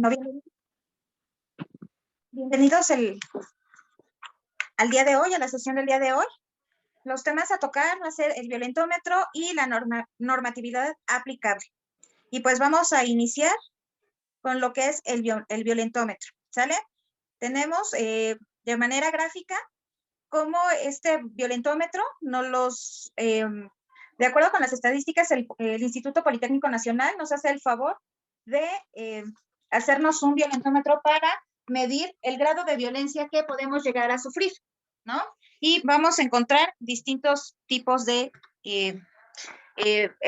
Bueno, bienvenidos al día de hoy, a la sesión del día de hoy. Los temas a tocar va a ser el violentómetro y la normatividad aplicable. Y pues vamos a iniciar con lo que es el violentómetro, ¿sale? Tenemos de manera gráfica cómo este violentómetro de acuerdo con las estadísticas, el Instituto Politécnico Nacional nos hace el favor de hacernos un violentómetro para medir el grado de violencia que podemos llegar a sufrir, ¿no? Y vamos a encontrar distintos tipos de,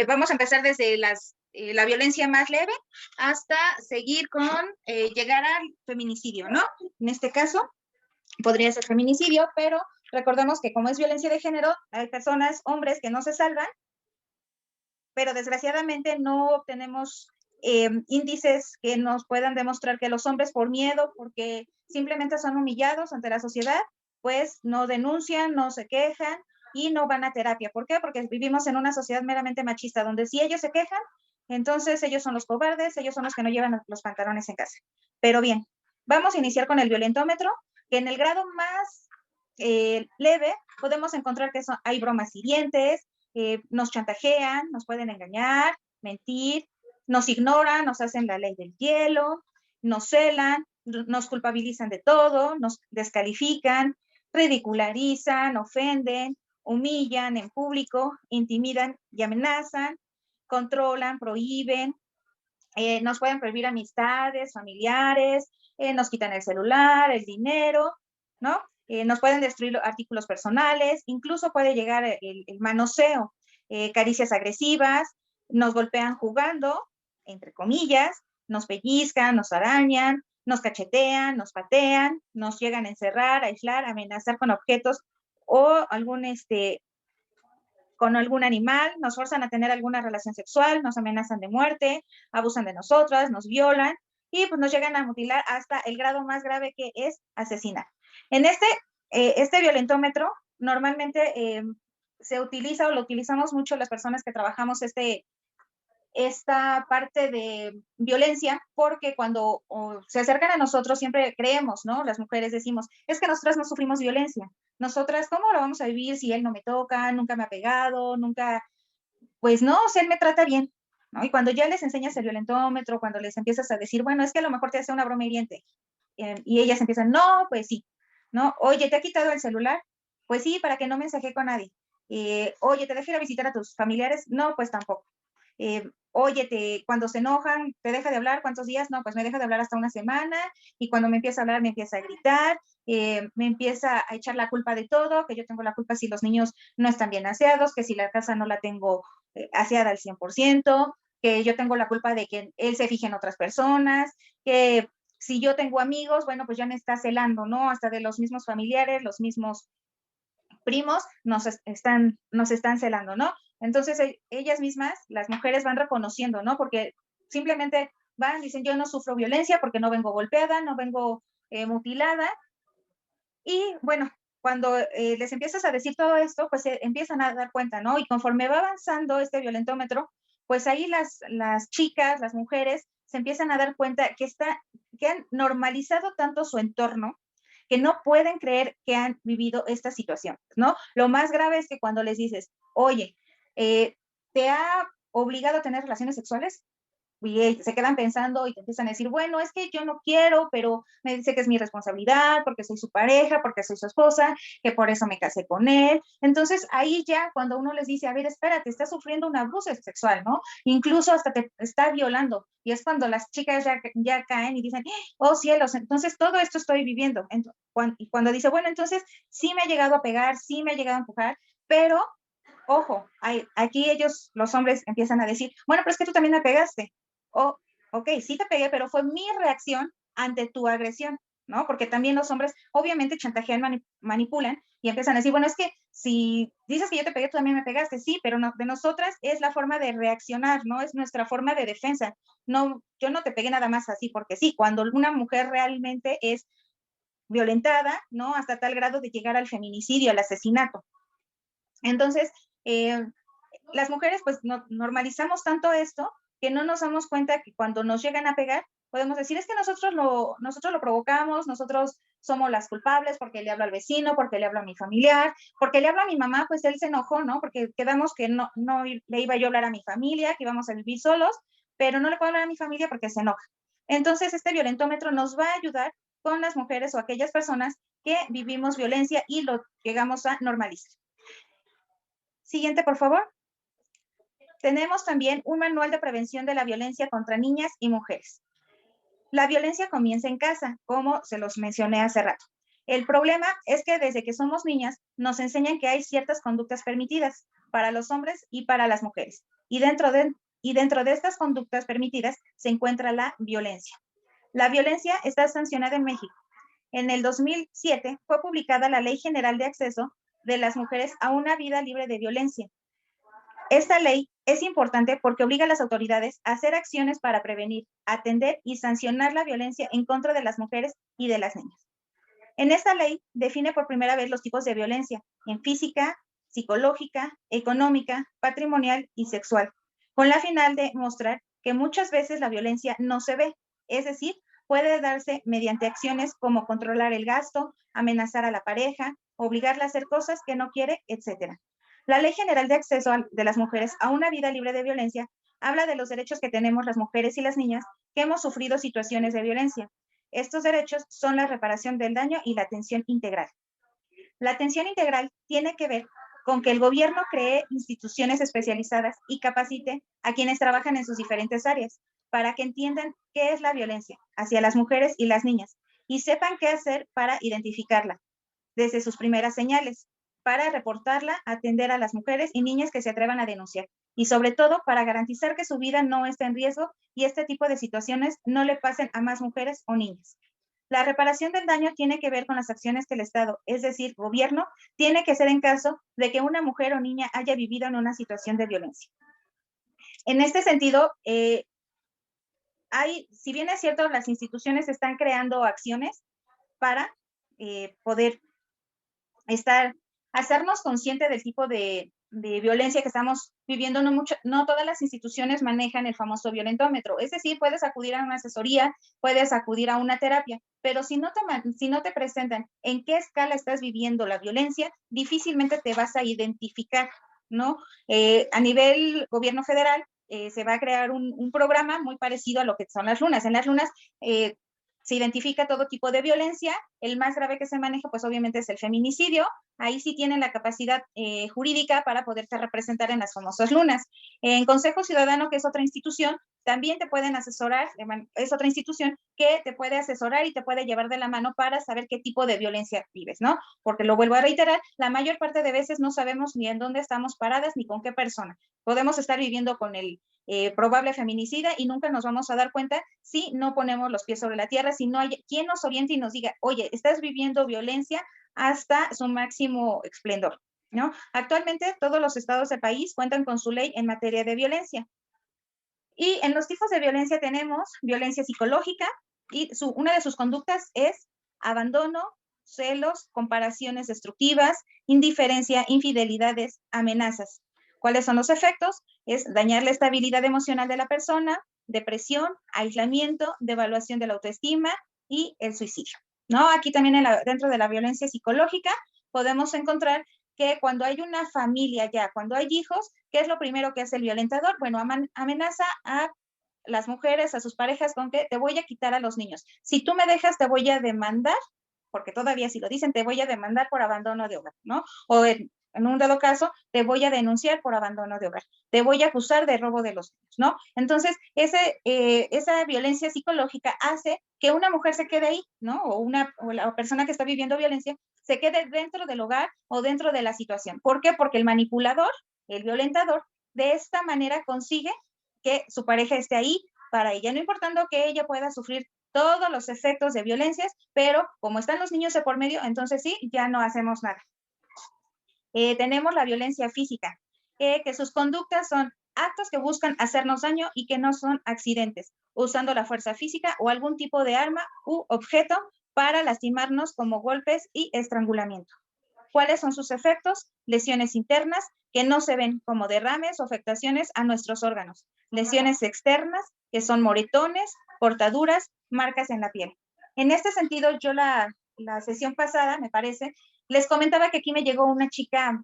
vamos a empezar desde la violencia más leve hasta seguir con llegar al feminicidio, ¿no? En este caso podría ser feminicidio, pero recordemos que como es violencia de género, hay personas, hombres que no se salvan, pero desgraciadamente no obtenemos índices que nos puedan demostrar que los hombres por miedo, porque simplemente son humillados ante la sociedad, pues no denuncian, no se quejan y no van a terapia. ¿Por qué? Porque vivimos en una sociedad meramente machista, donde si ellos se quejan, entonces ellos son los cobardes, ellos son los que no llevan los pantalones en casa. Pero bien, vamos a iniciar con el violentómetro, que en el grado más leve podemos encontrar que hay bromas hirientes, nos chantajean, nos pueden engañar, mentir, nos ignoran, nos hacen la ley del hielo, nos celan, nos culpabilizan de todo, nos descalifican, ridicularizan, ofenden, humillan en público, intimidan y amenazan, controlan, prohíben, nos pueden prohibir amistades, familiares, nos quitan el celular, el dinero, ¿no? Nos pueden destruir artículos personales, incluso puede llegar el manoseo, caricias agresivas, nos golpean jugando, entre comillas, nos pellizcan, nos arañan, nos cachetean, nos patean, nos llegan a encerrar, a aislar, a amenazar con objetos o con algún animal, nos forzan a tener alguna relación sexual, nos amenazan de muerte, abusan de nosotras, nos violan y pues nos llegan a mutilar hasta el grado más grave, que es asesinar. En este violentómetro normalmente se utiliza o lo utilizamos mucho las personas que trabajamos esta parte de violencia, porque cuando se acercan a nosotros siempre creemos, ¿no? Las mujeres decimos, es que nosotras no sufrimos violencia. Nosotras, ¿cómo lo vamos a vivir si él no me toca, nunca me ha pegado, nunca? Pues no, o sea, él me trata bien, ¿no? Y cuando ya les enseñas el violentómetro, cuando les empiezas a decir, bueno, es que a lo mejor te hace una broma hiriente, y ellas empiezan, no, pues sí, ¿no? Oye, ¿te ha quitado el celular? Pues sí, para que no mensaje con nadie. Oye, ¿te deja ir a visitar a tus familiares? No, pues tampoco. Oye, cuando se enojan, ¿te deja de hablar? ¿Cuántos días? No, pues me deja de hablar hasta una semana, y cuando me empieza a hablar me empieza a gritar, me empieza a echar la culpa de todo, que yo tengo la culpa si los niños no están bien aseados, que si la casa no la tengo aseada al 100%, que yo tengo la culpa de que él se fije en otras personas, que si yo tengo amigos, bueno, pues ya me está celando, ¿no? Hasta de los mismos familiares, los mismos primos nos están celando, ¿no? Entonces, ellas mismas, las mujeres van reconociendo, ¿no? Porque simplemente dicen, yo no sufro violencia porque no vengo golpeada, no vengo mutilada. Y bueno, cuando les empiezas a decir todo esto, pues se empiezan a dar cuenta, ¿no? Y conforme va avanzando este violentómetro, pues ahí las chicas, las mujeres, se empiezan a dar cuenta que han normalizado tanto su entorno, que no pueden creer que han vivido esta situación, ¿no? Lo más grave es que cuando les dices, oye, ¿te ha obligado a tener relaciones sexuales? Y se quedan pensando y te empiezan a decir, bueno, es que yo no quiero, pero me dice que es mi responsabilidad, porque soy su pareja, porque soy su esposa, que por eso me casé con él. Entonces, ahí ya cuando uno les dice, a ver, espérate, estás sufriendo un abuso sexual, ¿no? Incluso hasta te está violando. Y es cuando las chicas ya caen y dicen, oh cielos, entonces todo esto estoy viviendo. Y cuando dice, bueno, entonces sí me ha llegado a pegar, sí me ha llegado a empujar, pero ojo, aquí ellos, los hombres, empiezan a decir, bueno, pero es que tú también me pegaste. Oh, ok, sí te pegué, pero fue mi reacción ante tu agresión, ¿no? Porque también los hombres obviamente chantajean, manipulan y empiezan a decir, bueno, es que si dices que yo te pegué, tú también me pegaste, sí, pero no, de nosotras es la forma de reaccionar, ¿no? Es nuestra forma de defensa. No, yo no te pegué nada más así porque sí, cuando una mujer realmente es violentada, ¿no? Hasta tal grado de llegar al feminicidio, al asesinato. Entonces, las mujeres pues normalizamos tanto esto que no nos damos cuenta que cuando nos llegan a pegar, Podemos decir, es que nosotros lo provocamos, nosotros somos las culpables porque le hablo al vecino, porque le hablo a mi familiar, porque le hablo a mi mamá, pues él se enojó, ¿no? Porque quedamos que no le iba yo a hablar a mi familia, que íbamos a vivir solos, pero no le puedo hablar a mi familia porque se enoja. Entonces, este violentómetro nos va a ayudar con las mujeres o aquellas personas que vivimos violencia y lo llegamos a normalizar. Siguiente, por favor. Tenemos también un manual de prevención de la violencia contra niñas y mujeres. La violencia comienza en casa, como se los mencioné hace rato. El problema es que desde que somos niñas nos enseñan que hay ciertas conductas permitidas para los hombres y para las mujeres. Y dentro de estas conductas permitidas se encuentra la violencia. La violencia está sancionada en México. En el 2007 fue publicada la Ley General de Acceso de las Mujeres a una vida libre de violencia. Esta ley es importante porque obliga a las autoridades a hacer acciones para prevenir, atender y sancionar la violencia en contra de las mujeres y de las niñas. En esta ley define por primera vez los tipos de violencia en física, psicológica, económica, patrimonial y sexual, con la final de mostrar que muchas veces la violencia no se ve, es decir, puede darse mediante acciones como controlar el gasto, amenazar a la pareja, obligarla a hacer cosas que no quiere, etc. La Ley General de Acceso de las Mujeres a una vida libre de violencia habla de los derechos que tenemos las mujeres y las niñas que hemos sufrido situaciones de violencia. Estos derechos son la reparación del daño y la atención integral. La atención integral tiene que ver con que el gobierno cree instituciones especializadas y capacite a quienes trabajan en sus diferentes áreas para que entiendan qué es la violencia hacia las mujeres y las niñas y sepan qué hacer para identificarla desde sus primeras señales, para reportarla, atender a las mujeres y niñas que se atrevan a denunciar y sobre todo para garantizar que su vida no esté en riesgo y este tipo de situaciones no le pasen a más mujeres o niñas. La reparación del daño tiene que ver con las acciones que el Estado, es decir, gobierno, tiene que hacer en caso de que una mujer o niña haya vivido en una situación de violencia. En este sentido, si bien es cierto, las instituciones están creando acciones para poder hacernos consciente del tipo de violencia que estamos viviendo. No todas las instituciones manejan el famoso violentómetro. Es decir, puedes acudir a una asesoría, puedes acudir a una terapia, pero si no te presentan en qué escala estás viviendo la violencia, difícilmente te vas a identificar, ¿no? A nivel gobierno federal, se va a crear un programa muy parecido a lo que son las lunas. En las lunas se identifica todo tipo de violencia. El más grave que se maneja, pues obviamente es el feminicidio. Ahí sí tienen la capacidad jurídica para poderse representar en las famosas lunas. En Consejo Ciudadano, que es otra institución, también te pueden asesorar, es otra institución que te puede asesorar y te puede llevar de la mano para saber qué tipo de violencia vives, ¿no? Porque lo vuelvo a reiterar, la mayor parte de veces no sabemos ni en dónde estamos paradas ni con qué persona. Podemos estar viviendo con el probable feminicida y nunca nos vamos a dar cuenta si no ponemos los pies sobre la tierra, si no hay quien nos oriente y nos diga, oye, estás viviendo violencia hasta su máximo esplendor, ¿no? Actualmente todos los estados del país cuentan con su ley en materia de violencia. Y en los tipos de violencia tenemos violencia psicológica y una de sus conductas es abandono, celos, comparaciones destructivas, indiferencia, infidelidades, amenazas. ¿Cuáles son los efectos? Es dañar la estabilidad emocional de la persona, depresión, aislamiento, devaluación de la autoestima y el suicidio, ¿no? Aquí también dentro de la violencia psicológica podemos encontrar que cuando hay una familia ya, cuando hay hijos, ¿qué es lo primero que hace el violentador? Bueno, amenaza a las mujeres, a sus parejas con que te voy a quitar a los niños. Si tú me dejas, te voy a demandar, porque todavía si lo dicen, te voy a demandar por abandono de hogar, ¿no? O en un dado caso, te voy a denunciar por abandono de hogar, te voy a acusar de robo de los niños, ¿no? Entonces, esa violencia psicológica hace que una mujer se quede ahí, ¿no? O la persona que está viviendo violencia se quede dentro del hogar o dentro de la situación. ¿Por qué? Porque el manipulador, el violentador, de esta manera consigue que su pareja esté ahí para ella, no importando que ella pueda sufrir todos los efectos de violencias, pero como están los niños de por medio, entonces sí, ya no hacemos nada. Tenemos la violencia física, que sus conductas son actos que buscan hacernos daño y que no son accidentes, usando la fuerza física o algún tipo de arma u objeto para lastimarnos como golpes y estrangulamiento. ¿Cuáles son sus efectos? Lesiones internas que no se ven como derrames o afectaciones a nuestros órganos. Lesiones externas que son moretones, cortaduras, marcas en la piel. En este sentido, yo la sesión pasada, me parece, les comentaba que aquí me llegó una chica,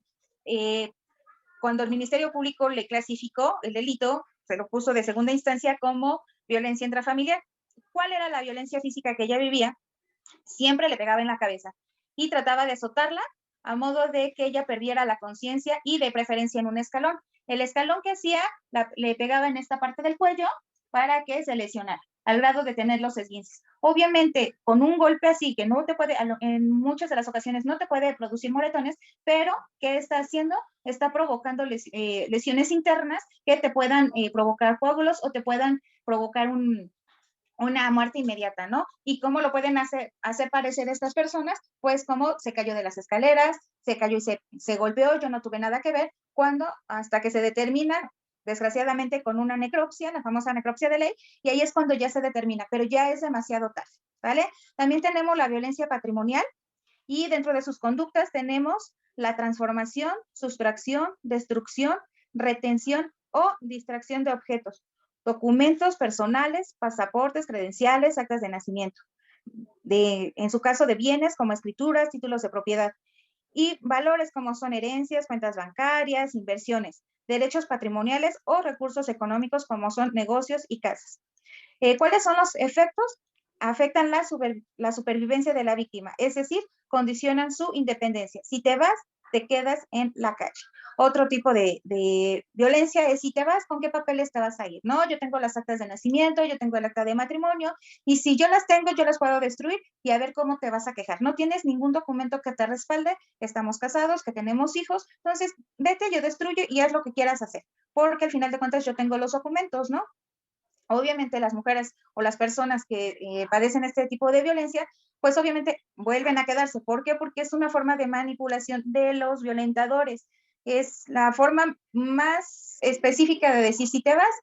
cuando el Ministerio Público le clasificó el delito, se lo puso de segunda instancia como violencia intrafamiliar. ¿Cuál era la violencia física que ella vivía? Siempre le pegaba en la cabeza y trataba de azotarla a modo de que ella perdiera la conciencia y de preferencia en un escalón. El escalón que hacía le pegaba en esta parte del cuello para que se lesionara, al grado de tener los esguinces. Obviamente, con un golpe así, que no te puede, en muchas de las ocasiones no te puede producir moretones, pero ¿qué está haciendo? Está provocando lesiones internas que te puedan provocar coágulos o te puedan provocar una muerte inmediata, ¿no? ¿Y cómo lo pueden hacer parecer estas personas? Pues como se cayó de las escaleras, se cayó y se golpeó, yo no tuve nada que ver, cuando hasta que se determina, desgraciadamente, con una necropsia, la famosa necropsia de ley, y ahí es cuando ya se determina, pero ya es demasiado tarde, ¿vale? También tenemos la violencia patrimonial y dentro de sus conductas tenemos la transformación, sustracción, destrucción, retención o distracción de objetos, documentos personales, pasaportes, credenciales, actas de nacimiento, en su caso de bienes como escrituras, títulos de propiedad, y valores como son herencias, cuentas bancarias, inversiones, derechos patrimoniales o recursos económicos como son negocios y casas. ¿Cuáles son los efectos? Afectan la supervivencia de la víctima, es decir, condicionan su independencia. Si te vas, te quedas en la calle. Otro tipo de violencia es si te vas, ¿con qué papeles te vas a ir? No, yo tengo las actas de nacimiento, yo tengo el acta de matrimonio, y si yo las tengo, yo las puedo destruir y a ver cómo te vas a quejar. No tienes ningún documento que te respalde, estamos casados, que tenemos hijos, entonces vete, yo destruyo y haz lo que quieras hacer, porque al final de cuentas yo tengo los documentos, ¿no? Obviamente las mujeres o las personas que padecen este tipo de violencia, pues obviamente vuelven a quedarse. ¿Por qué? Porque es una forma de manipulación de los violentadores. Es la forma más específica de decir, si te vas,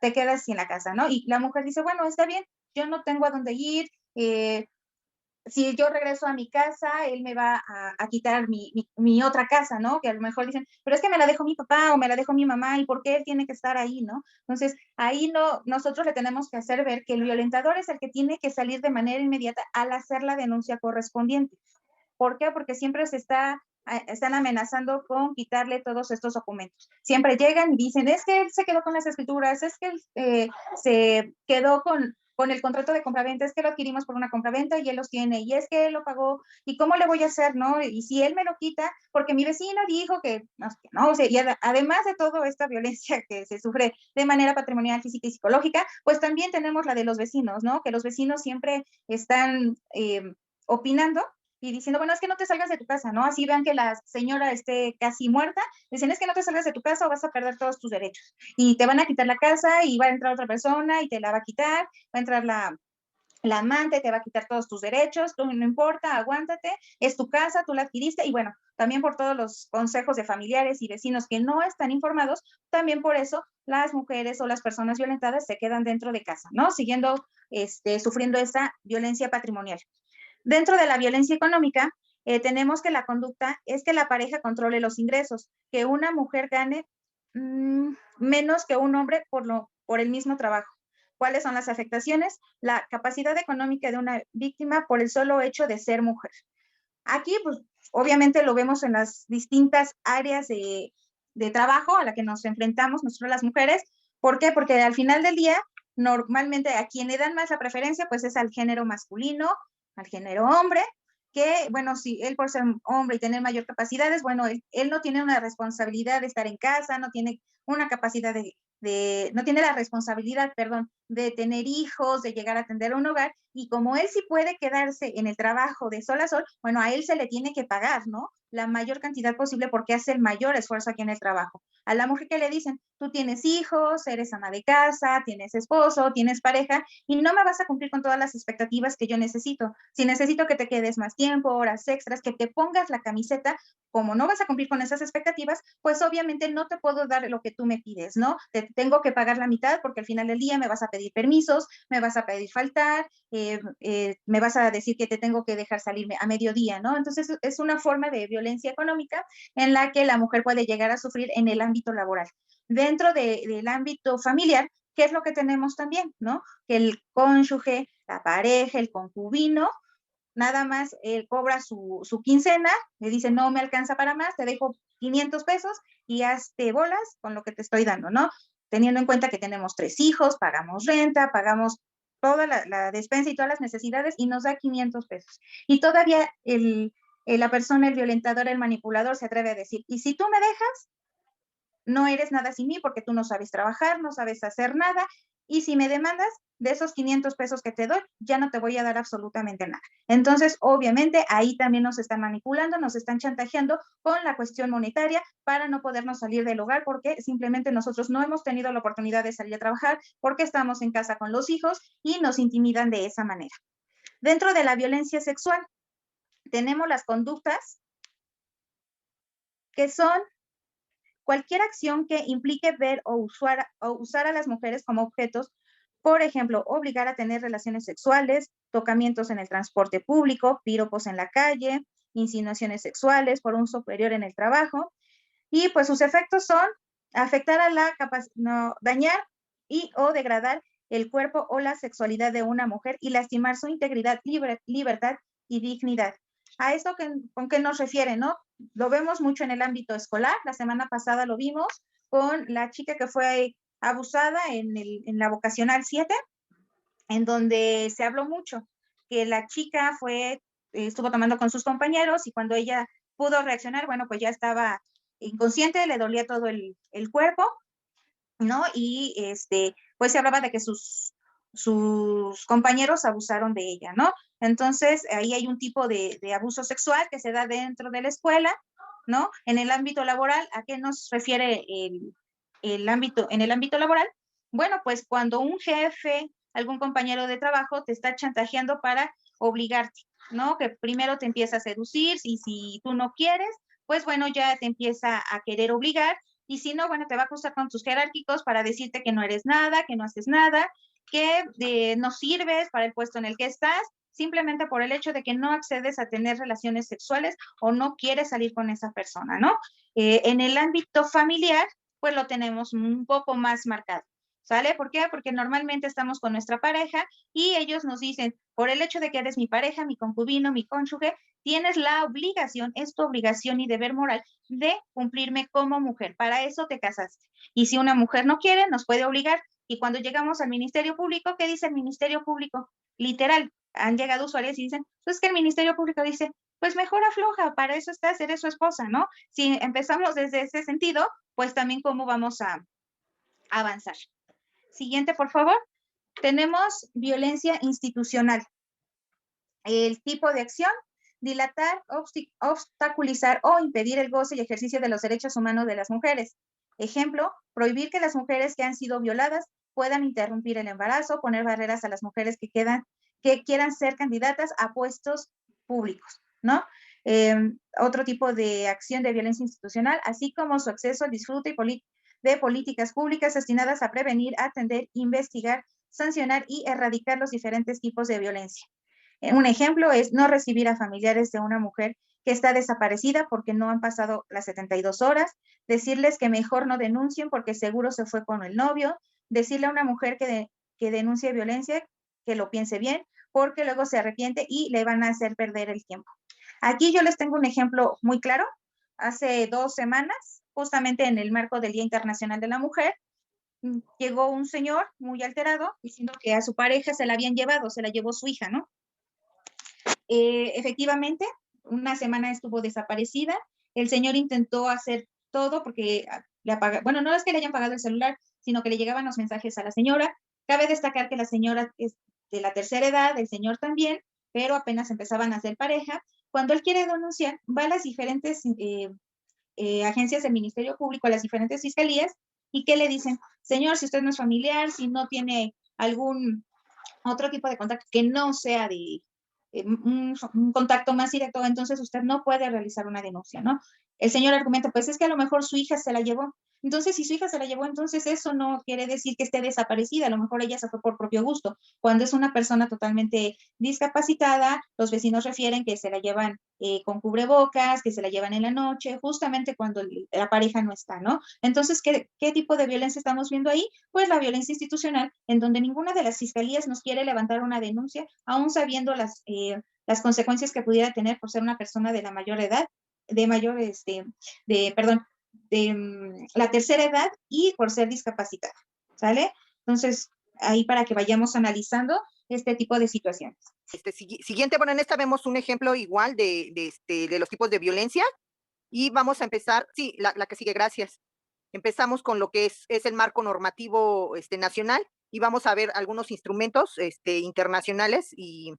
te quedas sin la casa, ¿no? Y la mujer dice, bueno, está bien, yo no tengo a dónde ir, si yo regreso a mi casa, él me va a quitar mi otra casa, ¿no? Que a lo mejor dicen, pero es que me la dejó mi papá o me la dejó mi mamá, ¿y por qué él tiene que estar ahí, no? Entonces, ahí no, nosotros le tenemos que hacer ver que el violentador es el que tiene que salir de manera inmediata al hacer la denuncia correspondiente. ¿Por qué? Porque siempre están amenazando con quitarle todos estos documentos. Siempre llegan y dicen, es que él se quedó con las escrituras, es que él se quedó con el contrato de compraventa, es que lo adquirimos por una compraventa y él los tiene, y es que él lo pagó, ¿y cómo le voy a hacer, no? Y si él me lo quita, porque mi vecino dijo que, no, o sea, y además de toda esta violencia que se sufre de manera patrimonial, física y psicológica, pues también tenemos la de los vecinos, ¿no? Que los vecinos siempre están opinando y diciendo, bueno, es que no te salgas de tu casa, ¿no? Así vean que la señora esté casi muerta, dicen, es que no te salgas de tu casa o vas a perder todos tus derechos. Y te van a quitar la casa y va a entrar otra persona y te la va a quitar, va a entrar la amante, te va a quitar todos tus derechos, tú no importa, aguántate, es tu casa, tú la adquiriste, y bueno, también por todos los consejos de familiares y vecinos que no están informados, también por eso las mujeres o las personas violentadas se quedan dentro de casa, ¿no? Siguiendo, sufriendo esa violencia patrimonial. Dentro de la violencia económica, tenemos que la conducta es que la pareja controle los ingresos, que una mujer gane menos que un hombre por el mismo trabajo. ¿Cuáles son las afectaciones? La capacidad económica de una víctima por el solo hecho de ser mujer. Aquí, pues, obviamente lo vemos en las distintas áreas de trabajo a la que nos enfrentamos nosotros las mujeres. ¿Por qué? Porque al final del día, normalmente a quien le dan más la preferencia, pues es al género masculino, al género hombre, que, bueno, si él por ser hombre y tener mayor capacidades, bueno, él no tiene una responsabilidad de estar en casa, no tiene una capacidad no tiene la responsabilidad, perdón, de tener hijos, de llegar a atender un hogar, y como él sí puede quedarse en el trabajo de sol a sol, bueno, a él se le tiene que pagar, ¿no? La mayor cantidad posible porque hace el mayor esfuerzo aquí en el trabajo. A la mujer que le dicen, tú tienes hijos, eres ama de casa, tienes esposo, tienes pareja, y no me vas a cumplir con todas las expectativas que yo necesito. Si necesito que te quedes más tiempo, horas extras, que te pongas la camiseta, como no vas a cumplir con esas expectativas, pues obviamente no te puedo dar lo que tú me pides, ¿no? Te tengo que pagar la mitad porque al final del día me vas a pedir permisos, me vas a pedir faltar, me vas a decir que te tengo que dejar salirme a mediodía, ¿no? Entonces es una forma de violencia económica en la que la mujer puede llegar a sufrir en el ámbito laboral. Dentro del ámbito familiar, ¿qué es lo que tenemos también, no? Que el cónyuge, la pareja, el concubino, nada más él cobra su quincena, le dice, no me alcanza para más, te dejo 500 pesos y hazte bolas con lo que te estoy dando, ¿no? Teniendo en cuenta que tenemos 3 hijos, pagamos renta, pagamos toda la despensa y todas las necesidades y nos da 500 pesos. Y todavía la persona, el violentador, el manipulador se atreve a decir, y si tú me dejas, no eres nada sin mí porque tú no sabes trabajar, no sabes hacer nada, y si me demandas, de esos 500 pesos que te doy, ya no te voy a dar absolutamente nada. Entonces, obviamente, ahí también nos están manipulando, nos están chantajeando con la cuestión monetaria para no podernos salir del hogar porque simplemente nosotros no hemos tenido la oportunidad de salir a trabajar porque estamos en casa con los hijos y nos intimidan de esa manera. Dentro de la violencia sexual, tenemos las conductas que son cualquier acción que implique ver o usar a las mujeres como objetos, por ejemplo, obligar a tener relaciones sexuales, tocamientos en el transporte público, piropos en la calle, insinuaciones sexuales por un superior en el trabajo, y pues sus efectos son afectar a la no, dañar y o degradar el cuerpo o la sexualidad de una mujer y lastimar su integridad, libertad y dignidad. A esto con qué nos refiere, ¿no? Lo vemos mucho en el ámbito escolar. La semana pasada lo vimos con la chica que fue abusada en la vocacional 7, en donde se habló mucho que la chica estuvo tomando con sus compañeros y cuando ella pudo reaccionar, bueno, pues ya estaba inconsciente, le dolía todo el cuerpo, ¿no? Y pues se hablaba de que sus compañeros abusaron de ella, ¿no? Entonces, ahí hay un tipo de abuso sexual que se da dentro de la escuela, ¿no? En el ámbito laboral, ¿a qué nos refiere en el ámbito laboral? Bueno, pues cuando un jefe, algún compañero de trabajo te está chantajeando para obligarte, ¿no? Que primero te empieza a seducir y si tú no quieres, pues bueno, ya te empieza a querer obligar y si no, bueno, te va a acusar con tus jerárquicos para decirte que no eres nada, que no haces nada, que no sirves para el puesto en el que estás, simplemente por el hecho de que no accedes a tener relaciones sexuales o no quieres salir con esa persona, ¿no? En el ámbito familiar, pues lo tenemos un poco más marcado. ¿Sale? ¿Por qué? Porque normalmente estamos con nuestra pareja y ellos nos dicen, por el hecho de que eres mi pareja, mi concubino, mi cónyuge, tienes la obligación, es tu obligación y deber moral de cumplirme como mujer. Para eso te casaste. Y si una mujer no quiere, nos puede obligar. Y cuando llegamos al Ministerio Público, ¿qué dice el Ministerio Público? Literal, han llegado usuarios y dicen, pues que el Ministerio Público dice, pues mejor afloja, para eso estás, eres su esposa, ¿no? Si empezamos desde ese sentido, pues también cómo vamos a avanzar. Siguiente, por favor. Tenemos violencia institucional. El tipo de acción, dilatar, obstaculizar o impedir el goce y ejercicio de los derechos humanos de las mujeres. Ejemplo, prohibir que las mujeres que han sido violadas puedan interrumpir el embarazo, poner barreras a las mujeres que quieran ser candidatas a puestos públicos, ¿no? Otro tipo de acción de violencia institucional, así como su acceso al disfrute de políticas públicas destinadas a prevenir, atender, investigar, sancionar y erradicar los diferentes tipos de violencia. Un ejemplo es no recibir a familiares de una mujer que está desaparecida porque no han pasado las 72 horas, decirles que mejor no denuncien porque seguro se fue con el novio, decirle a una mujer que denuncie violencia que lo piense bien porque luego se arrepiente y le van a hacer perder el tiempo. Aquí yo les tengo un ejemplo muy claro. Hace 2 semanas, justamente en el marco del Día Internacional de la Mujer, llegó un señor muy alterado diciendo que a su pareja se la habían llevado, se la llevó su hija, ¿no? Efectivamente, una semana estuvo desaparecida. El señor intentó hacer todo porque bueno, no es que le hayan pagado el celular, sino que le llegaban los mensajes a la señora. Cabe destacar que la señora es de la tercera edad, el señor también, pero apenas empezaban a ser pareja. Cuando él quiere denunciar, va a las diferentes agencias del Ministerio Público, a las diferentes fiscalías, y ¿qué le dicen? Señor, si usted no es familiar, si no tiene algún otro tipo de contacto que no sea de un contacto más directo, entonces usted no puede realizar una denuncia, ¿no? el señor argumenta, pues es que a lo mejor su hija se la llevó. Entonces, si su hija se la llevó, entonces eso no quiere decir que esté desaparecida, a lo mejor ella se fue por propio gusto. Cuando es una persona totalmente discapacitada, los vecinos refieren que se la llevan con cubrebocas, que se la llevan en la noche, justamente cuando la pareja no está, ¿no? Entonces, ¿qué tipo de violencia estamos viendo ahí? Pues la violencia institucional, en donde ninguna de las fiscalías nos quiere levantar una denuncia, aún sabiendo las consecuencias que pudiera tener por ser una persona de la mayor edad, de mayor, perdón, de la tercera edad y por ser discapacitada, ¿sale? Entonces, ahí para que vayamos analizando este tipo de situaciones. Siguiente, bueno, en esta vemos un ejemplo igual de los tipos de violencia y vamos a empezar, sí, la que sigue, gracias. Empezamos con lo que es el marco normativo nacional y vamos a ver algunos instrumentos internacionales y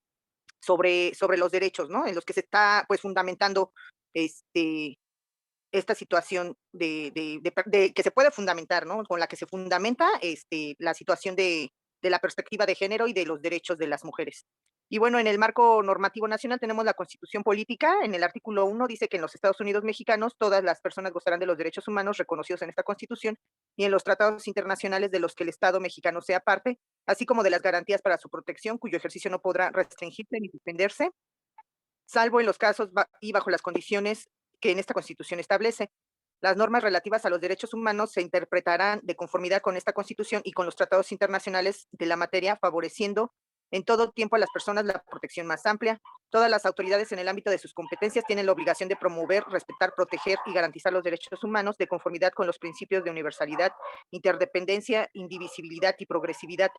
sobre los derechos, ¿no? En los que se está pues fundamentando este, esta situación que se puede fundamentar, ¿no? Con la que se fundamenta la situación de la perspectiva de género y de los derechos de las mujeres. Y bueno, en el marco normativo nacional tenemos la Constitución Política. En el artículo 1 dice que en los Estados Unidos mexicanos todas las personas gozarán de los derechos humanos reconocidos en esta Constitución y en los tratados internacionales de los que el Estado mexicano sea parte, así como de las garantías para su protección, cuyo ejercicio no podrá restringirse ni suspenderse, salvo en los casos y bajo las condiciones que en esta Constitución establece. Las normas relativas a los derechos humanos se interpretarán de conformidad con esta Constitución y con los tratados internacionales de la materia, favoreciendo en todo tiempo a las personas la protección más amplia. Todas las autoridades en el ámbito de sus competencias tienen la obligación de promover, respetar, proteger y garantizar los derechos humanos de conformidad con los principios de universalidad, interdependencia, indivisibilidad y progresividad.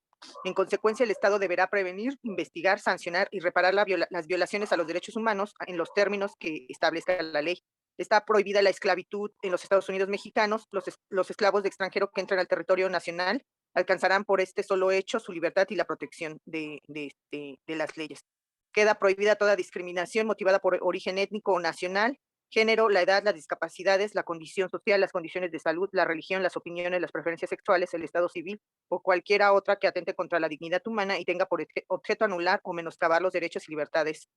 En consecuencia, el Estado deberá prevenir, investigar, sancionar y reparar las violaciones a los derechos humanos en los términos que establezca la ley. Está prohibida la esclavitud en los Estados Unidos mexicanos. Los esclavos de extranjero que entran al territorio nacional alcanzarán por este solo hecho su libertad y la protección de las leyes. Queda prohibida toda discriminación motivada por origen étnico o nacional, género, la edad, las discapacidades, la condición social, las condiciones de salud, la religión, las opiniones, las preferencias sexuales, el estado civil o cualquiera otra que atente contra la dignidad humana y tenga por objeto anular o menoscabar los derechos y libertades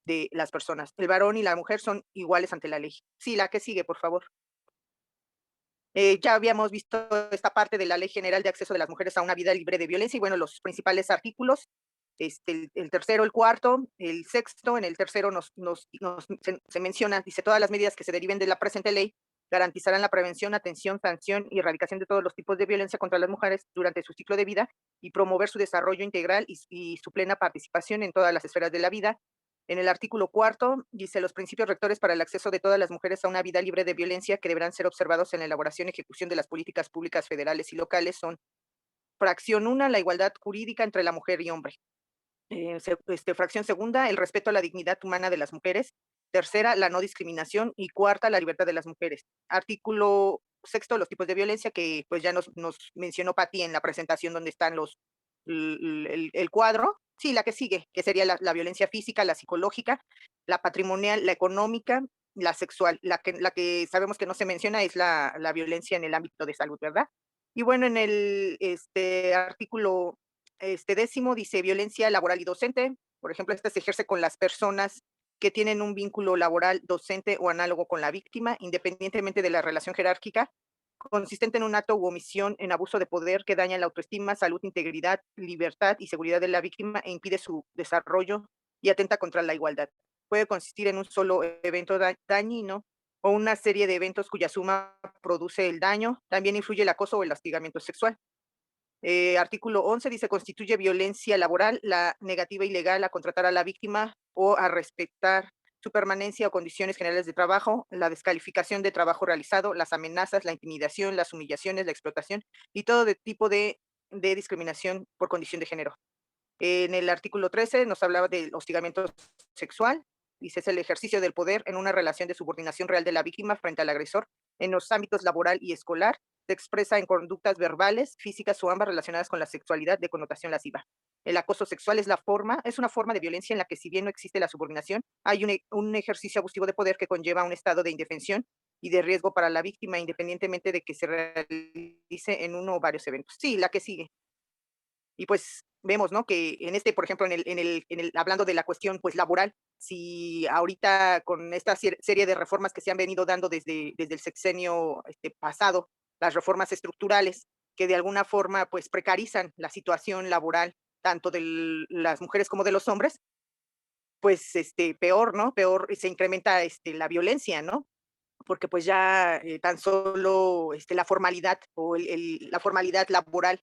de las personas. El varón y la mujer son iguales ante la ley. Sí, la que sigue, por favor. Ya habíamos visto esta parte de la Ley General de Acceso de las Mujeres a una Vida Libre de Violencia y bueno, los principales artículos, el tercero, el cuarto, el sexto. En el tercero se menciona, dice, todas las medidas que se deriven de la presente ley garantizarán la prevención, atención, sanción y erradicación de todos los tipos de violencia contra las mujeres durante su ciclo de vida y promover su desarrollo integral y su plena participación en todas las esferas de la vida. En el artículo cuarto dice los principios rectores para el acceso de todas las mujeres a una vida libre de violencia que deberán ser observados en la elaboración y ejecución de las políticas públicas federales y locales son: fracción 1, la igualdad jurídica entre la mujer y hombre. Fracción segunda, el respeto a la dignidad humana de las mujeres. Tercera, la no discriminación. Y cuarta, la libertad de las mujeres. Artículo sexto, los tipos de violencia, que pues ya nos mencionó Pati en la presentación donde están el cuadro. Sí, la que sigue, que sería la violencia física, la psicológica, la patrimonial, la económica, la sexual. La que sabemos que no se menciona es la violencia en el ámbito de salud, ¿verdad? Y bueno, en el artículo décimo dice violencia laboral y docente. Por ejemplo, esta se ejerce con las personas que tienen un vínculo laboral docente o análogo con la víctima, independientemente de la relación jerárquica, consistente en un acto u omisión en abuso de poder que daña la autoestima, salud, integridad, libertad y seguridad de la víctima e impide su desarrollo y atenta contra la igualdad. Puede consistir en un solo evento dañino o una serie de eventos cuya suma produce el daño. También influye el acoso o el hostigamiento sexual. Artículo 11 dice, constituye violencia laboral la negativa ilegal a contratar a la víctima o a respetar su permanencia o condiciones generales de trabajo, la descalificación de trabajo realizado, las amenazas, la intimidación, las humillaciones, la explotación y todo tipo de discriminación por condición de género. En el artículo 13 nos hablaba del hostigamiento sexual. Dice, es el ejercicio del poder en una relación de subordinación real de la víctima frente al agresor en los ámbitos laboral y escolar. Se expresa en conductas verbales, físicas o ambas relacionadas con la sexualidad de connotación lasciva. El acoso sexual es una forma de violencia en la que, si bien no existe la subordinación, hay un ejercicio abusivo de poder que conlleva un estado de indefensión y de riesgo para la víctima, independientemente de que se realice en uno o varios eventos. Sí, la que sigue. Y pues vemos, ¿no? Que en por ejemplo, hablando de la cuestión, pues, laboral, si ahorita con esta serie de reformas que se han venido dando desde el sexenio, pasado, las reformas estructurales, que de alguna forma, pues, precarizan la situación laboral, tanto de las mujeres como de los hombres, pues, peor, ¿no? Peor, se incrementa, la violencia, ¿no? Porque, pues, ya, tan solo, la formalidad o la formalidad laboral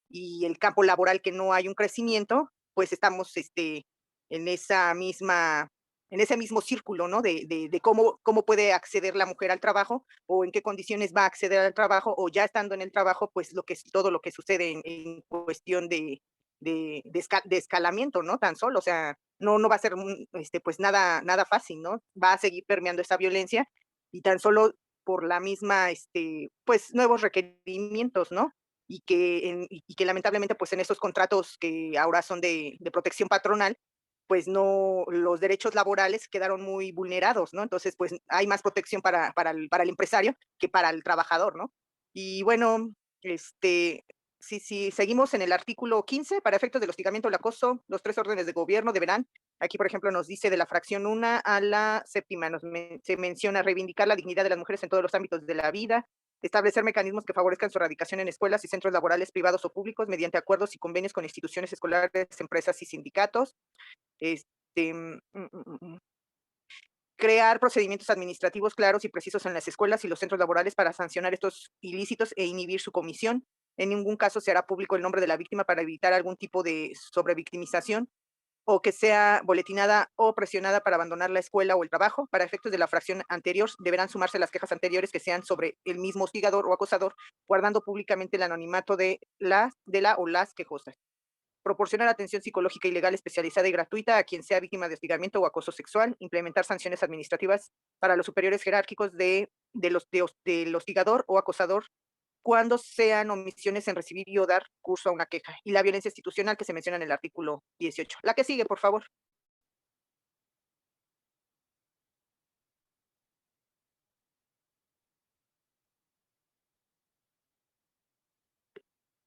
y el campo laboral que no hay un crecimiento, pues, estamos, en esa misma en ese mismo círculo, ¿no? De cómo puede acceder la mujer al trabajo, o en qué condiciones va a acceder al trabajo, o ya estando en el trabajo, pues, todo lo que sucede en cuestión de escalamiento, ¿no? Tan solo, o sea, no va a ser, pues, nada fácil, ¿no? Va a seguir permeando esa violencia y tan solo por la misma, pues, nuevos requerimientos, ¿no? Y que lamentablemente, pues, en esos contratos que ahora son de protección patronal, pues no, los derechos laborales quedaron muy vulnerados, ¿no? Entonces, pues, hay más protección para el empresario que para el trabajador, ¿no? Y bueno, este, sí, seguimos en el artículo 15, para efectos del hostigamiento o el acoso, los 3 órdenes de gobierno deberán, aquí, por ejemplo, nos dice de la fracción 1 a la séptima, se menciona reivindicar la dignidad de las mujeres en todos los ámbitos de la vida, establecer mecanismos que favorezcan su erradicación en escuelas y centros laborales privados o públicos mediante acuerdos y convenios con instituciones escolares, empresas y sindicatos. Este, mm, mm, mm, mm, Crear procedimientos administrativos claros y precisos en las escuelas y los centros laborales para sancionar estos ilícitos e inhibir su comisión. En ningún caso se hará público el nombre de la víctima para evitar algún tipo de sobrevictimización o que sea boletinada o presionada para abandonar la escuela o el trabajo. Para efectos de la fracción anterior, deberán sumarse las quejas anteriores que sean sobre el mismo hostigador o acosador, guardando públicamente el anonimato de la o las quejosas. Proporcionar atención psicológica y legal especializada y gratuita a quien sea víctima de hostigamiento o acoso sexual, implementar sanciones administrativas para los superiores jerárquicos del hostigador o acosador cuando sean omisiones en recibir y o dar curso a una queja, y la violencia institucional que se menciona en el artículo 18. La que sigue, por favor.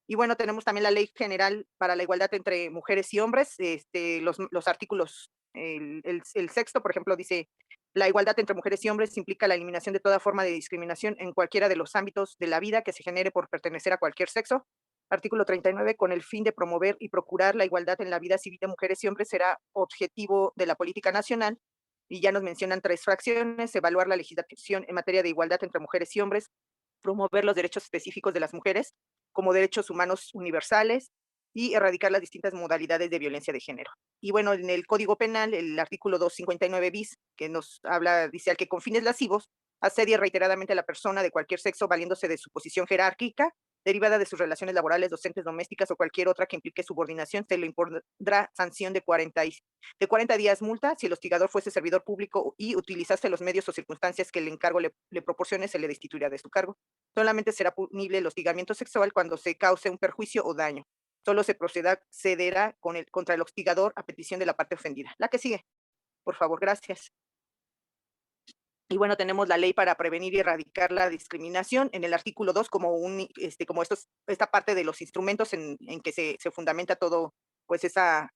Y bueno, tenemos también la Ley General para la Igualdad entre Mujeres y Hombres, los artículos, el sexto, por ejemplo, dice, la igualdad entre mujeres y hombres implica la eliminación de toda forma de discriminación en cualquiera de los ámbitos de la vida que se genere por pertenecer a cualquier sexo. Artículo 39, con el fin de promover y procurar la igualdad en la vida civil de mujeres y hombres, será objetivo de la política nacional. Y ya nos mencionan 3 fracciones: evaluar la legislación en materia de igualdad entre mujeres y hombres, promover los derechos específicos de las mujeres como derechos humanos universales y erradicar las distintas modalidades de violencia de género. Y bueno, en el Código Penal, el artículo 259 bis, que nos habla, dice, al que con fines lascivos asedia reiteradamente a la persona de cualquier sexo valiéndose de su posición jerárquica, derivada de sus relaciones laborales, docentes, domésticas o cualquier otra que implique subordinación, se le impondrá sanción de 40 días multa. Si el hostigador fuese servidor público y utilizase los medios o circunstancias que el encargo le proporcione, se le destituirá de su cargo. Solamente será punible el hostigamiento sexual cuando se cause un perjuicio o daño. Solo se procederá contra el hostigador a petición de la parte ofendida. La que sigue, por favor, gracias. Y bueno, tenemos la ley para prevenir y erradicar la discriminación en el artículo 2 como esta parte de los instrumentos en que se fundamenta todo, pues esa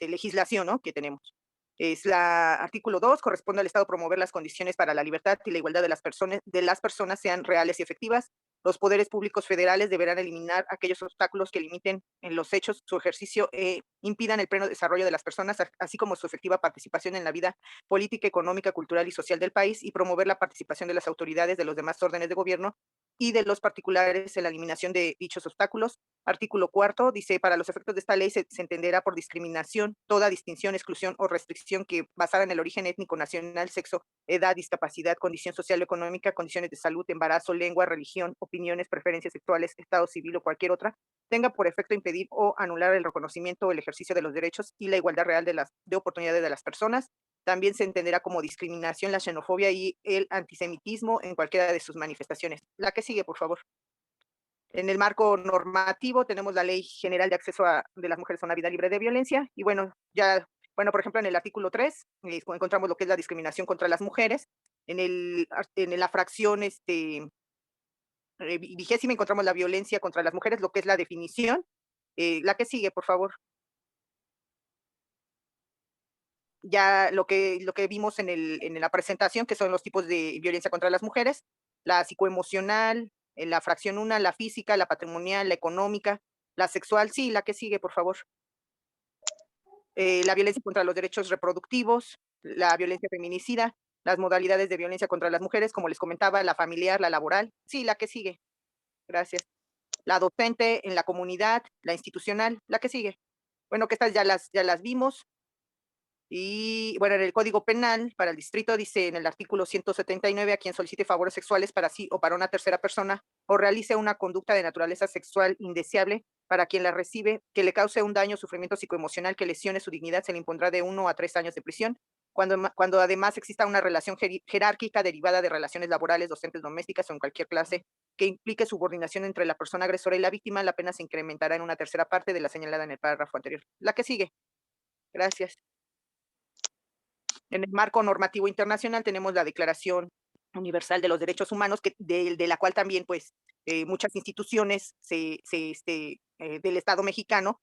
legislación, ¿no? Que tenemos. Es la artículo 2, corresponde al Estado promover las condiciones para la libertad y la igualdad de las personas sean reales y efectivas. Los poderes públicos federales deberán eliminar aquellos obstáculos que limiten en los hechos su ejercicio e impidan el pleno desarrollo de las personas, así como su efectiva participación en la vida política, económica, cultural y social del país, y promover la participación de las autoridades de los demás órdenes de gobierno y de los particulares en la eliminación de dichos obstáculos. Artículo 4 dice, para los efectos de esta ley se entenderá por discriminación toda distinción, exclusión o restricción que basada en el origen étnico, nacional, sexo, edad, discapacidad, condición social o económica, condiciones de salud, embarazo, lengua, religión, opiniones, preferencias sexuales, estado civil o cualquier otra, tenga por efecto impedir o anular el reconocimiento o el ejercicio de los derechos y la igualdad real de oportunidades de las personas. También se entenderá como discriminación la xenofobia y el antisemitismo en cualquiera de sus manifestaciones. La que sigue, por favor. En el marco normativo tenemos la Ley General de Acceso de las Mujeres a una Vida Libre de Violencia. Y bueno, por ejemplo, en el artículo 3 encontramos lo que es la discriminación contra las mujeres. En la fracción 20ª encontramos la violencia contra las mujeres, lo que es la definición. La que sigue, por favor. Ya lo que vimos en la presentación, que son los tipos de violencia contra las mujeres, la psicoemocional, la fracción 1, la física, la patrimonial, la económica, la sexual. Sí, la que sigue, por favor. La violencia contra los derechos reproductivos, la violencia feminicida, las modalidades de violencia contra las mujeres, como les comentaba, la familiar, la laboral. Sí, la que sigue. Gracias. La docente en la comunidad, la institucional, la que sigue. Bueno, que estas ya las vimos. Y bueno, en el Código Penal para el distrito dice en el artículo 179 a quien solicite favores sexuales para sí o para una tercera persona o realice una conducta de naturaleza sexual indeseable para quien la recibe, que le cause un daño o sufrimiento psicoemocional que lesione su dignidad, se le impondrá de 1 a 3 años de prisión. Cuando además exista una relación jerárquica derivada de relaciones laborales, docentes, domésticas o en cualquier clase que implique subordinación entre la persona agresora y la víctima, la pena se incrementará en una tercera parte de la señalada en el párrafo anterior. La que sigue. Gracias. En el marco normativo internacional tenemos la Declaración Universal de los Derechos Humanos, de la cual también pues muchas instituciones del Estado mexicano,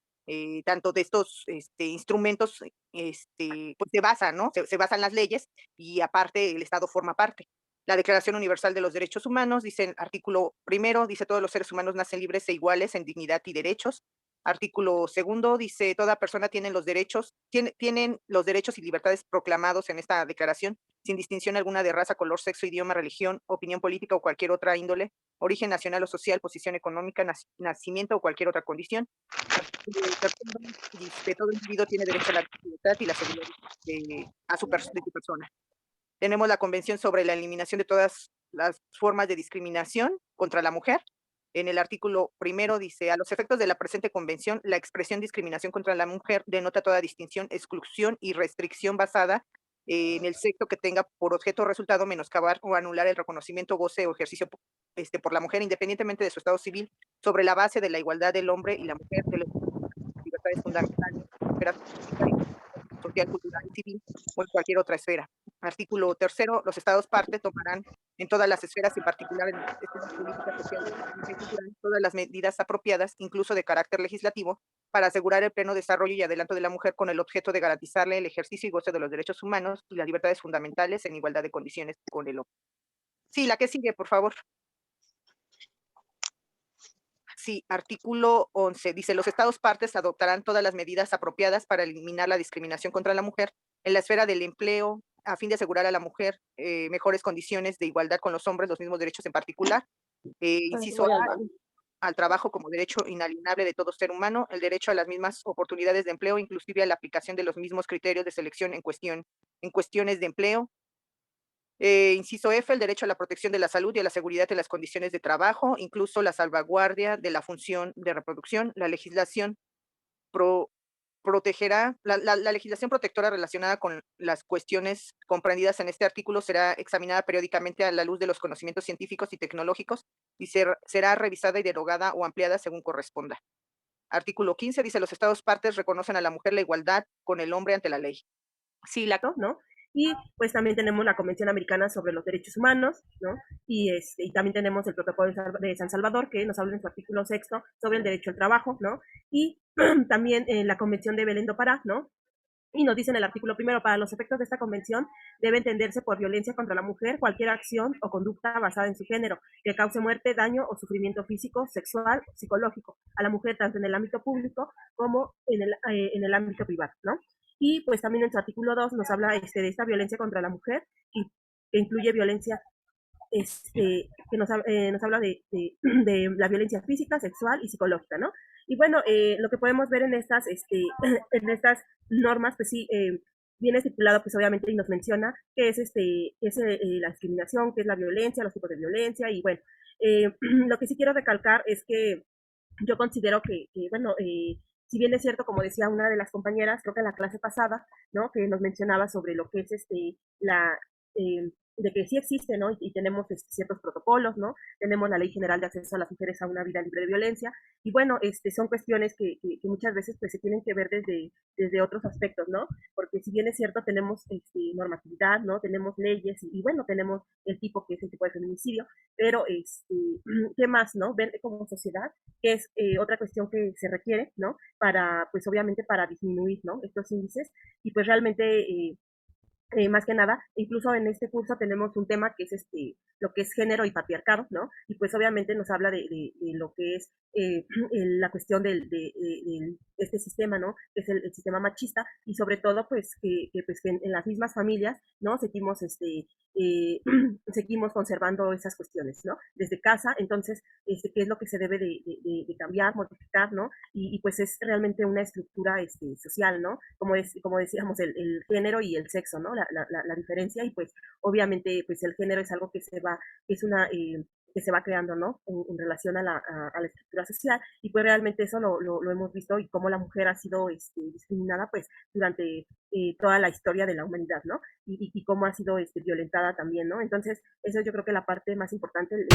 tanto de estos instrumentos, pues se basan, ¿no? Se basan las leyes y aparte el Estado forma parte. La Declaración Universal de los Derechos Humanos dice en artículo primero, dice todos los seres humanos nacen libres e iguales en dignidad y derechos. Artículo segundo dice, toda persona tiene tienen los derechos y libertades proclamados en esta declaración, sin distinción alguna de raza, color, sexo, idioma, religión, opinión política o cualquier otra índole, origen nacional o social, posición económica, nacimiento o cualquier otra condición. Artículo tercero dice, todo individuo tiene derecho a la libertad y la seguridad de su persona. Tenemos la Convención sobre la eliminación de todas las formas de discriminación contra la mujer. En el artículo primero dice, a los efectos de la presente convención, la expresión discriminación contra la mujer denota toda distinción, exclusión y restricción basada en el sexo que tenga por objeto o resultado menoscabar o anular el reconocimiento, goce o ejercicio por la mujer, independientemente de su estado civil, sobre la base de la igualdad del hombre y la mujer, de las libertades fundamentales, esfera social, cultural y civil, o en cualquier otra esfera. Artículo tercero, los estados partes tomarán en todas las esferas, en particular en esferas políticas, sociales, económicas y culturales, todas las medidas apropiadas, incluso de carácter legislativo, para asegurar el pleno desarrollo y adelanto de la mujer con el objeto de garantizarle el ejercicio y goce de los derechos humanos y las libertades fundamentales en igualdad de condiciones con el hombre. Sí, la que sigue, por favor. Sí, artículo 11 dice, los estados partes adoptarán todas las medidas apropiadas para eliminar la discriminación contra la mujer en la esfera del empleo, a fin de asegurar a la mujer mejores condiciones de igualdad con los hombres, los mismos derechos en particular. Inciso A, al trabajo como derecho inalienable de todo ser humano, el derecho a las mismas oportunidades de empleo, inclusive a la aplicación de los mismos criterios de selección en cuestiones de empleo. Inciso F, el derecho a la protección de la salud y a la seguridad de las condiciones de trabajo, incluso la salvaguardia de la función de reproducción. La legislación protegerá, la legislación protectora relacionada con las cuestiones comprendidas en este artículo será examinada periódicamente a la luz de los conocimientos científicos y tecnológicos y será revisada y derogada o ampliada según corresponda. Artículo 15 dice, los estados partes reconocen a la mujer la igualdad con el hombre ante la ley. Sí, ¿no? Y pues también tenemos la Convención Americana sobre los Derechos Humanos, ¿no? Y también tenemos el Protocolo de San Salvador, que nos habla en su artículo sexto sobre el derecho al trabajo, ¿no? Y también la Convención de Belén do Pará, ¿no? Y nos dice en el artículo primero, para los efectos de esta convención debe entenderse por violencia contra la mujer cualquier acción o conducta basada en su género que cause muerte, daño o sufrimiento físico, sexual, psicológico a la mujer tanto en el ámbito público como en el ámbito privado, ¿no? Y pues también en su artículo 2 nos habla de esta violencia contra la mujer y que incluye violencia que nos habla de la violencia física, sexual y psicológica, ¿no? Y bueno, lo que podemos ver en en estas normas, pues sí, viene estipulado, pues obviamente, y nos menciona que es, la discriminación, que es la violencia, los tipos de violencia, y bueno, lo que sí quiero recalcar es que yo considero bueno, si bien es cierto, como decía una de las compañeras, creo que en la clase pasada, ¿no? Que nos mencionaba sobre lo que es la de que sí existe, ¿no? Y tenemos ciertos protocolos, ¿no? Tenemos la Ley General de Acceso a las Mujeres a una Vida Libre de Violencia, y bueno, son cuestiones que muchas veces pues se tienen que ver desde otros aspectos, ¿no? Porque si bien es cierto, tenemos normatividad, ¿no? Tenemos leyes, y bueno, tenemos el tipo que es el tipo de feminicidio, pero ¿qué más, no? Ver como sociedad, que es otra cuestión que se requiere, ¿no? Para, pues obviamente para disminuir, ¿no? Estos índices, y pues realmente más que nada, incluso en este curso tenemos un tema que es lo que es género y patriarcado, ¿no? Y pues obviamente nos habla de lo que es la cuestión de este sistema, ¿no? Que es el sistema machista, y sobre todo pues pues, que en las mismas familias, ¿no? Seguimos eh, seguimos conservando esas cuestiones, ¿no? Desde casa, entonces, qué es lo que se debe de cambiar, modificar, ¿no? Y pues es realmente una estructura social, ¿no? Como decíamos, el género y el sexo, ¿no? La diferencia, y pues obviamente pues el género es algo que es una que se va creando, ¿no? En relación a la estructura social, y pues realmente eso lo hemos visto, y cómo la mujer ha sido discriminada pues durante toda la historia de la humanidad, ¿no? Y cómo ha sido violentada también, ¿no? Entonces, eso yo creo que la parte más importante.